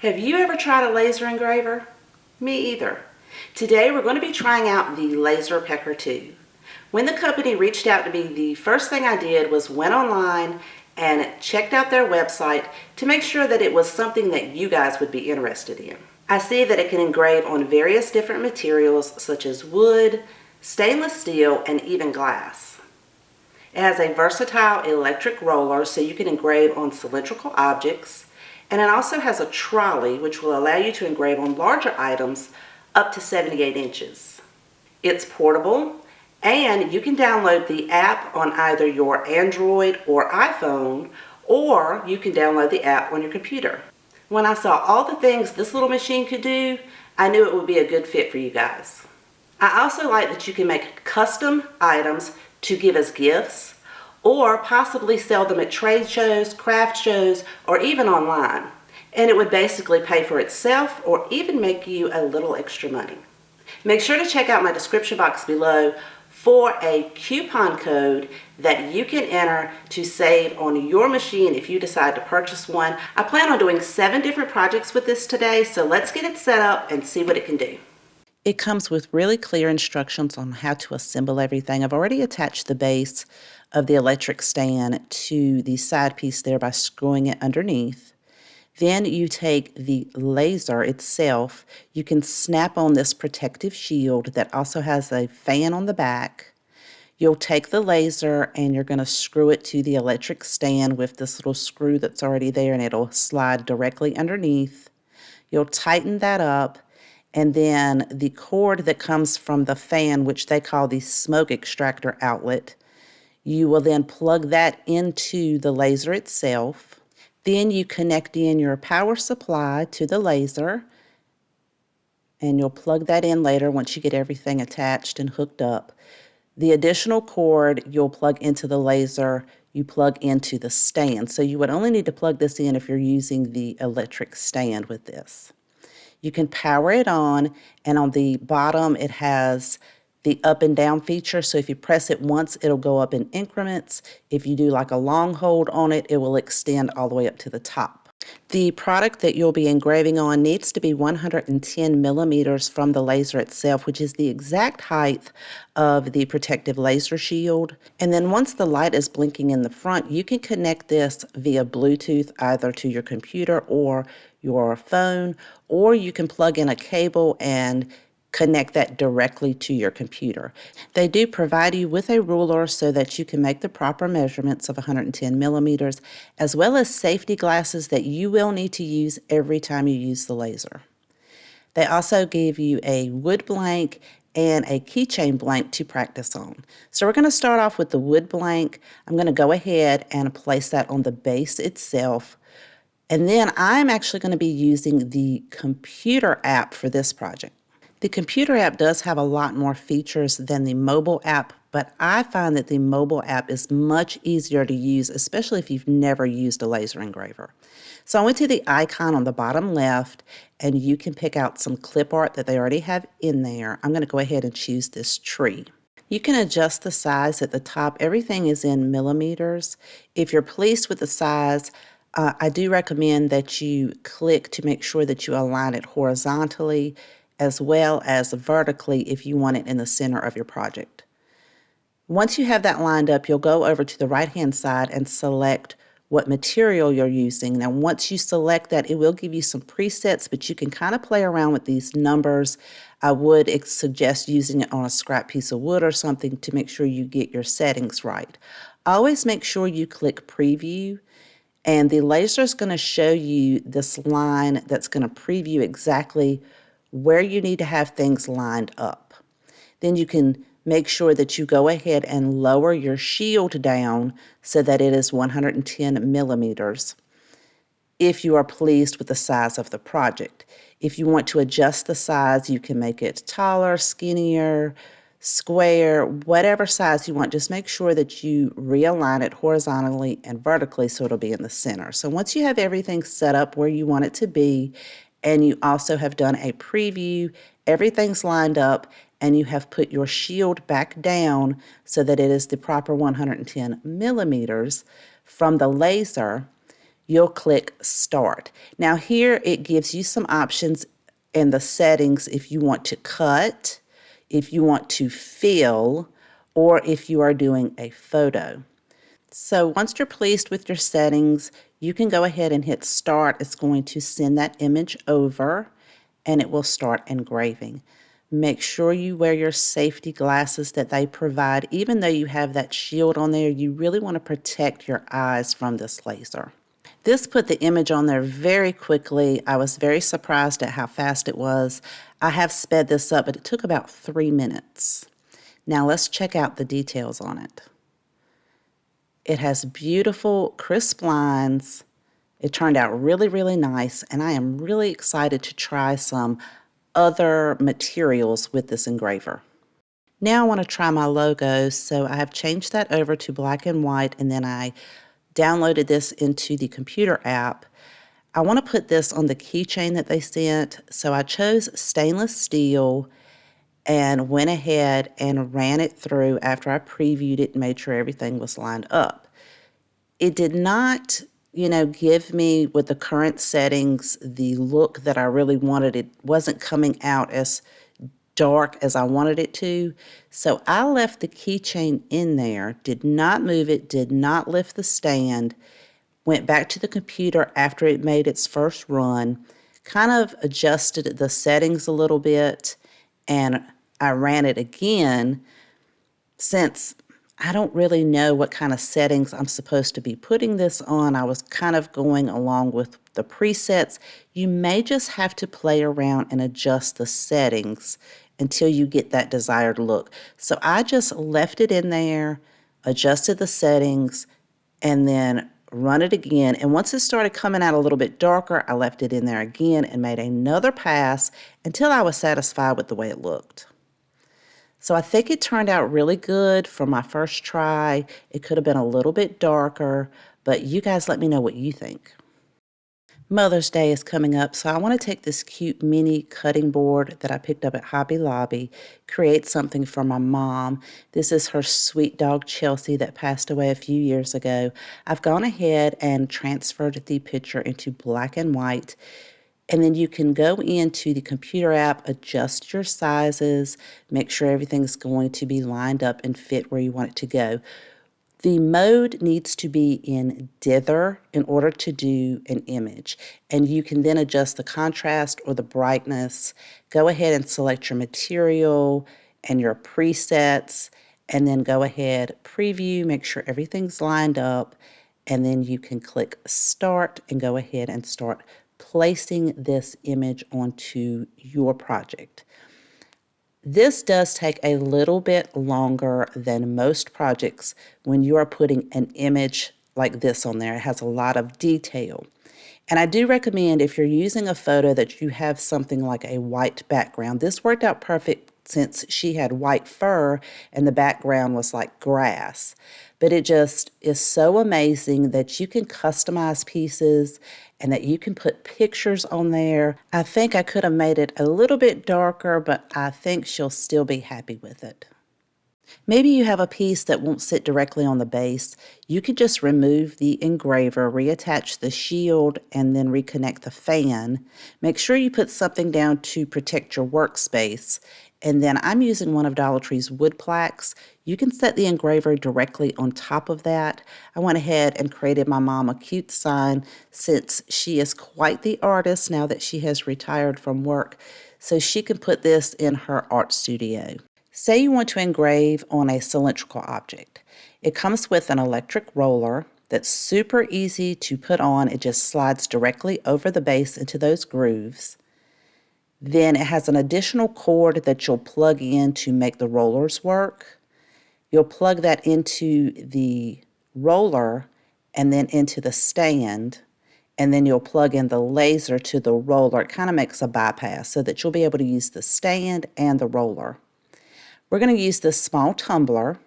Have you ever tried a laser engraver? Me either. Today we're going to be trying out the Laserpecker 2. When the company reached out to me, the first thing I did was went online and checked out their website to make sure that it was something that you guys would be interested in. I see that it can engrave on various different materials such as wood, stainless steel, and even glass. It has a versatile electric roller so you can engrave on cylindrical objects, and it also has a trolley which will allow you to engrave on larger items up to 78 inches. It's portable, and you can download the app on either your Android or iPhone, or you can download the app on your computer. When I saw all the things this little machine could do, I knew it would be a good fit for you guys. I also like that you can make custom items to give as gifts, or possibly sell them at trade shows, craft shows, or even online. And it would basically pay for itself or even make you a little extra money. Make sure to check out my description box below for a coupon code that you can enter to save on your machine if you decide to purchase one. I plan on doing 7 different projects with this today, so let's get it set up and see what it can do. It comes with really clear instructions on how to assemble everything. I've already attached the base of the electric stand to the side piece there by screwing it underneath. Then you take the laser itself. You can snap on this protective shield that also has a fan on the back. You'll take the laser and you're going to screw it to the electric stand with this little screw that's already there, and it'll slide directly underneath. You'll tighten that up, and then the cord that comes from the fan, which they call the smoke extractor outlet, you will then plug that into the laser itself. Then you connect in your power supply to the laser, and you'll plug that in later once you get everything attached and hooked up. The additional cord you'll plug into the laser, you plug into the stand. So you would only need to plug this in if you're using the electric stand with this. You can power it on, and on the bottom it has the up and down feature. So if you press it once, it'll go up in increments. If you do like a long hold on it, it will extend all the way up to the top. The product that you'll be engraving on needs to be 110 millimeters from the laser itself, which is the exact height of the protective laser shield. And then once the light is blinking in the front, you can connect this via Bluetooth either to your computer or your phone, or you can plug in a cable and connect that directly to your computer. They do provide you with a ruler so that you can make the proper measurements of 110 millimeters, as well as safety glasses that you will need to use every time you use the laser. They also give you a wood blank and a keychain blank to practice on. So we're going to start off with the wood blank. I'm going to go ahead and place that on the base itself. And then I'm actually going to be using the computer app for this project. The computer app does have a lot more features than the mobile app, but I find that the mobile app is much easier to use, especially if you've never used a laser engraver. So I went to the icon on the bottom left, and you can pick out some clip art that they already have in there. I'm going to go ahead and choose this tree. You can adjust the size at the top. Everything is in millimeters. If you're pleased with the size, I do recommend that you click to make sure that you align it horizontally as well as vertically if you want it in the center of your project. Once you have that lined up, you'll go over to the right-hand side and select what material you're using. Now, once you select that, it will give you some presets, but you can kind of play around with these numbers. I would suggest using it on a scrap piece of wood or something to make sure you get your settings right. Always make sure you click preview, and the laser is going to show you this line that's going to preview exactly where you need to have things lined up. Then you can make sure that you go ahead and lower your shield down so that it is 110 millimeters if you are pleased with the size of the project. If you want to adjust the size, you can make it taller, skinnier, square, whatever size you want. Just make sure that you realign it horizontally and vertically so it'll be in the center. So once you have everything set up where you want it to be, and you also have done a preview, everything's lined up, and you have put your shield back down so that it is the proper 110 millimeters from the laser, you'll click Start. Now here it gives you some options in the settings if you want to cut, if you want to fill, or if you are doing a photo. So once you're pleased with your settings, you can go ahead and hit Start. It's going to send that image over and it will start engraving. Make sure you wear your safety glasses that they provide. Even though you have that shield on there, you really want to protect your eyes from this laser. This put the image on there very quickly. I was very surprised at how fast it was. I have sped this up, but it took about 3 minutes. Now let's check out the details on it. It has beautiful, crisp lines. It turned out really, really nice, and I am really excited to try some other materials with this engraver. Now I want to try my logo, so I have changed that over to black and white, and then I downloaded this into the computer app. I want to put this on the keychain that they sent, so I chose stainless steel and went ahead and ran it through after I previewed it and made sure everything was lined up. It did not, give me with the current settings the look that I really wanted. It wasn't coming out as dark as I wanted it to. So I left the keychain in there, did not move it, did not lift the stand, went back to the computer after it made its first run, kind of adjusted the settings a little bit, and I ran it again. Since I don't really know what kind of settings I'm supposed to be putting this on, I was kind of going along with the presets. You may just have to play around and adjust the settings until you get that desired look. So I just left it in there, adjusted the settings, and then run it again. And once it started coming out a little bit darker, I left it in there again and made another pass until I was satisfied with the way it looked. So I think it turned out really good for my first try. It could have been a little bit darker, but you guys let me know what you think. Mother's Day is coming up, so I want to take this cute mini cutting board that I picked up at Hobby Lobby, create something for my mom. This is her sweet dog Chelsea that passed away a few years ago. I've gone ahead and transferred the picture into black and white. And then you can go into the computer app, adjust your sizes, make sure everything's going to be lined up and fit where you want it to go. The mode needs to be in dither in order to do an image. And you can then adjust the contrast or the brightness. Go ahead and select your material and your presets, and then go ahead, preview, make sure everything's lined up, and then you can click Start and go ahead and start placing this image onto your project. This does take a little bit longer than most projects when you are putting an image like this on there. It has a lot of detail. And I do recommend if you're using a photo that you have something like a white background. This worked out perfect since she had white fur and the background was like grass. But it just is so amazing that you can customize pieces and that you can put pictures on there. I think I could have made it a little bit darker, but I think she'll still be happy with it. Maybe you have a piece that won't sit directly on the base. You could just remove the engraver, reattach the shield, and then reconnect the fan. Make sure you put something down to protect your workspace. And then I'm using one of Dollar Tree's wood plaques. You can set the engraver directly on top of that. I went ahead and created my mom a cute sign since she is quite the artist now that she has retired from work. So she can put this in her art studio. Say you want to engrave on a cylindrical object. It comes with an electric roller that's super easy to put on. It just slides directly over the base into those grooves. Then it has an additional cord that you'll plug in to make the rollers work. You'll plug that into the roller and then into the stand, and then you'll plug in the laser to the roller. It kind of makes a bypass so that you'll be able to use the stand and the roller. We're going to use this small tumbler.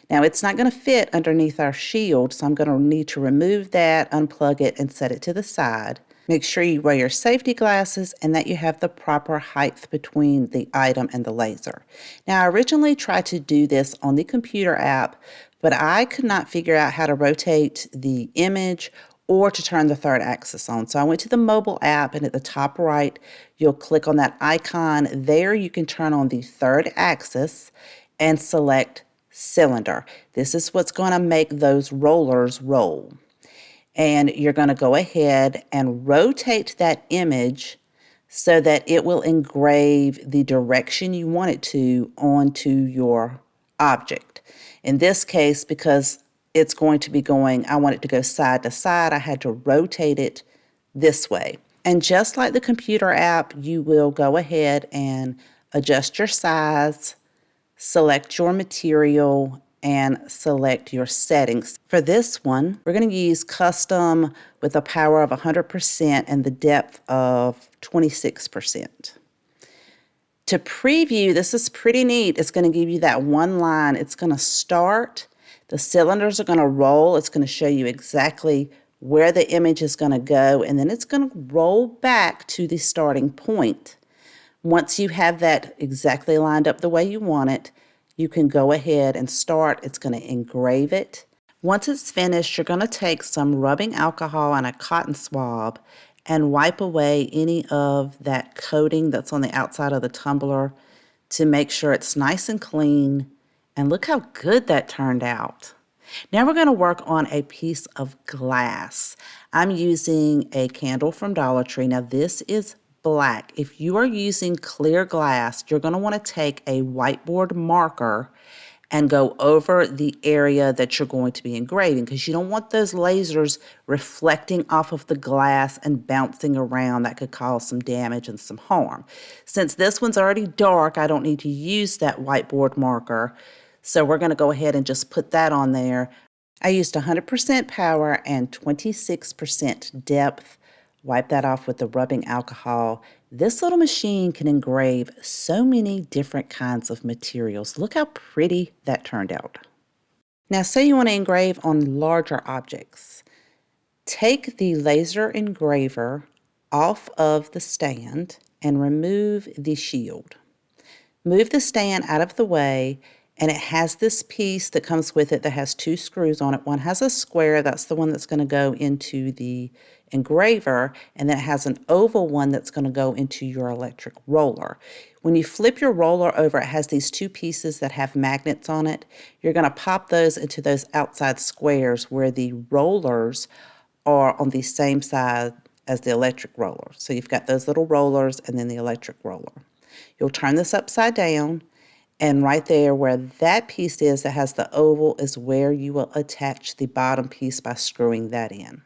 Now it's not going to fit underneath our shield, so I'm going to need to remove that, unplug it, and set it to the side. Make sure you wear your safety glasses and that you have the proper height between the item and the laser. Now I originally tried to do this on the computer app, but I could not figure out how to rotate the image or to turn the third axis on. So I went to the mobile app, and at the top right, you'll click on that icon. There you can turn on the third axis and select cylinder. This is what's going to make those rollers roll. And you're going to go ahead and rotate that image so that it will engrave the direction you want it to onto your object. In this case, because it's going to be going, I want it to go side to side, I had to rotate it this way. And just like the computer app, you will go ahead and adjust your size, select your material, and select your settings. For this one, we're going to use custom with a power of 100% and the depth of 26%. To preview, this is pretty neat. It's going to give you that one line. It's going to start. The cylinders are going to roll. It's going to show you exactly where the image is going to go, and then it's going to roll back to the starting point. Once you have that exactly lined up the way you want it, you can go ahead and start. It's going to engrave it. Once it's finished, you're going to take some rubbing alcohol and a cotton swab and wipe away any of that coating that's on the outside of the tumbler to make sure it's nice and clean. And look how good that turned out. Now we're going to work on a piece of glass. I'm using a candle from Dollar Tree. Now this is black. If you are using clear glass, you're going to want to take a whiteboard marker and go over the area that you're going to be engraving, because you don't want those lasers reflecting off of the glass and bouncing around. That could cause some damage and some harm. Since this one's already dark, I don't need to use that whiteboard marker. So we're going to go ahead and just put that on there. I used 100% power and 26% depth. Wipe that off with the rubbing alcohol. This little machine can engrave so many different kinds of materials. Look how pretty that turned out. Now say you want to engrave on larger objects. Take the laser engraver off of the stand and remove the shield. Move the stand out of the way, and it has this piece that comes with it that has two screws on it. One has a square, that's the one that's going to go into the engraver, and then it has an oval one that's going to go into your electric roller. When you flip your roller over, it has these two pieces that have magnets on it. You're going to pop those into those outside squares where the rollers are on the same side as the electric roller. So you've got those little rollers and then the electric roller. You'll turn this upside down, and right there where that piece is that has the oval is where you will attach the bottom piece by screwing that in.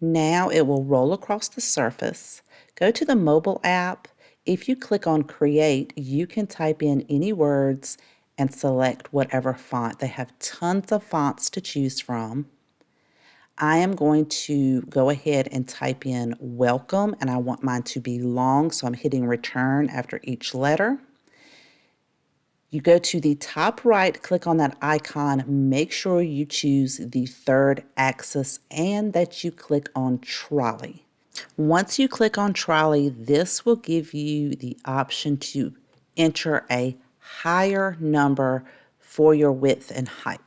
Now it will roll across the surface. Go to the mobile app. If you click on Create, you can type in any words and select whatever font. They have tons of fonts to choose from. I am going to go ahead and type in welcome, and I want mine to be long, so I'm hitting return after each letter. You go to the top right, click on that icon, make sure you choose the third axis and that you click on trolley. Once you click on trolley, this will give you the option to enter a higher number for your width and height.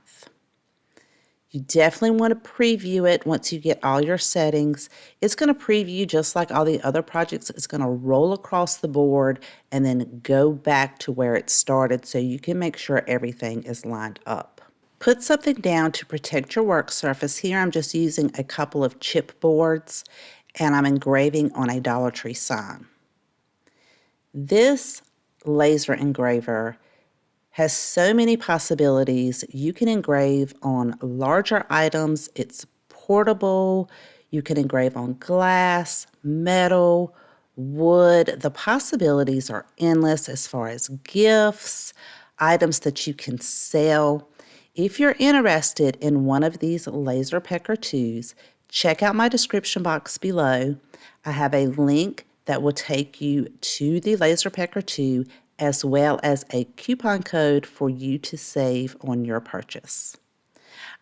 You definitely want to preview it once you get all your settings. It's going to preview just like all the other projects. It's going to roll across the board and then go back to where it started so you can make sure everything is lined up. Put something down to protect your work surface. Here I'm just using a couple of chipboards and I'm engraving on a Dollar Tree sign. This laser engraver has so many possibilities. You can engrave on larger items. It's portable. You can engrave on glass, metal, wood. The possibilities are endless as far as gifts, items that you can sell. If you're interested in one of these laserpecker 2s, check out my description box below. I have a link that will take you to the laserpecker 2 as well as a coupon code for you to save on your purchase.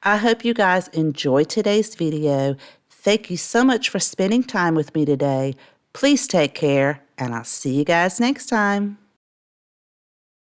I hope you guys enjoyed today's video. Thank you so much for spending time with me today. Please take care, and I'll see you guys next time.